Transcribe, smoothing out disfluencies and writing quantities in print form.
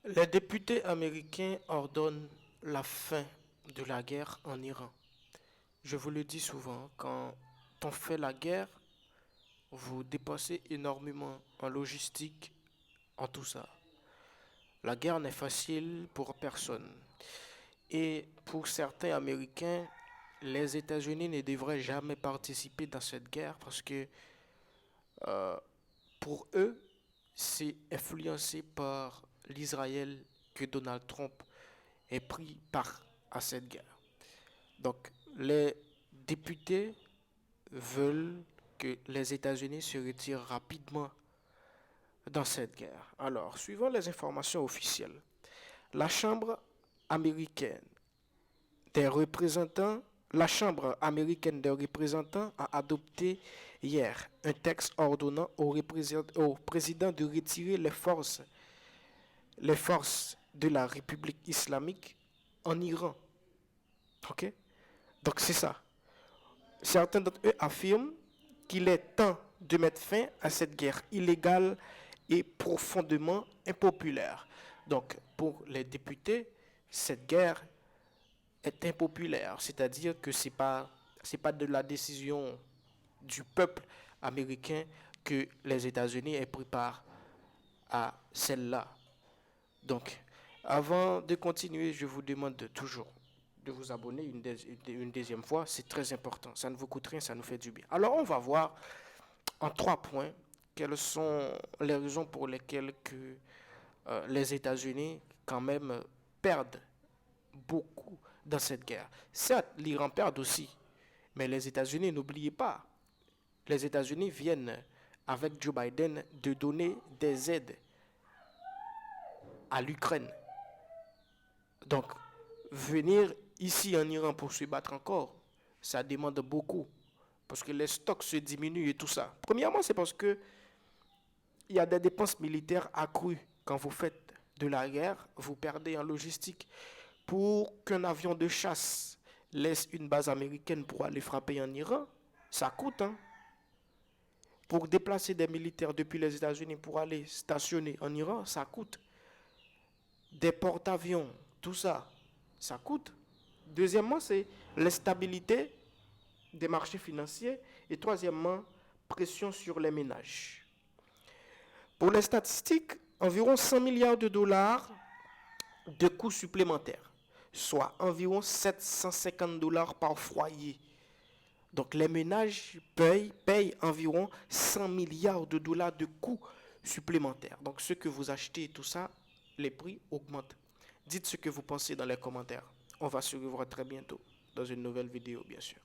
Les députés américains ordonnent la fin de la guerre en Iran. Je vous le dis souvent, quand on fait la guerre, vous dépensez énormément en logistique, en tout ça. La guerre n'est facile pour personne. Et pour certains Américains, les États-Unis ne devraient jamais participer dans cette guerre parce que pour eux, c'est influencé par l'Israël que Donald Trump est pris part à cette guerre. Donc, les députés veulent que les États-Unis se retirent rapidement dans cette guerre. Alors, suivant les informations officielles, la Chambre américaine des représentants, la Chambre américaine des représentants a adopté hier un texte ordonnant au président de retirer les forces de la République islamique en Iran. Ok? Donc c'est ça. Certains d'entre eux affirment qu'il est temps de mettre fin à cette guerre illégale et profondément impopulaire. Donc, pour les députés, cette guerre est impopulaire, c'est-à-dire que c'est pas de la décision du peuple américain que les États-Unis aient pris part à celle-là. Donc, avant de continuer, je vous demande toujours de vous abonner une deuxième fois. C'est très important. Ça ne vous coûte rien, ça nous fait du bien. Alors, on va voir en 3 points quelles sont les raisons pour lesquelles que, les États-Unis, quand même, perdent beaucoup dans cette guerre. Certes, l'Iran perd aussi, mais les États-Unis, n'oubliez pas, les États-Unis viennent, avec Joe Biden, de donner des aides à l'Ukraine. Donc, venir ici en Iran pour se battre encore, ça demande beaucoup. Parce que les stocks se diminuent et tout ça. Premièrement, c'est parce que il y a des dépenses militaires accrues. Quand vous faites de la guerre, vous perdez en logistique. Pour qu'un avion de chasse laisse une base américaine pour aller frapper en Iran, ça coûte. Hein? Pour déplacer des militaires depuis les États-Unis pour aller stationner en Iran, ça coûte. Des porte-avions, tout ça, ça coûte. Deuxièmement, c'est l'instabilité des marchés financiers. Et troisièmement, pression sur les ménages. Pour les statistiques, environ 100 milliards de dollars de coûts supplémentaires, soit environ 750 dollars par foyer. Donc les ménages payent environ 100 milliards de dollars de coûts supplémentaires. Donc ce que vous achetez, tout ça, les prix augmentent. Dites ce que vous pensez dans les commentaires. On va se revoir très bientôt dans une nouvelle vidéo, bien sûr.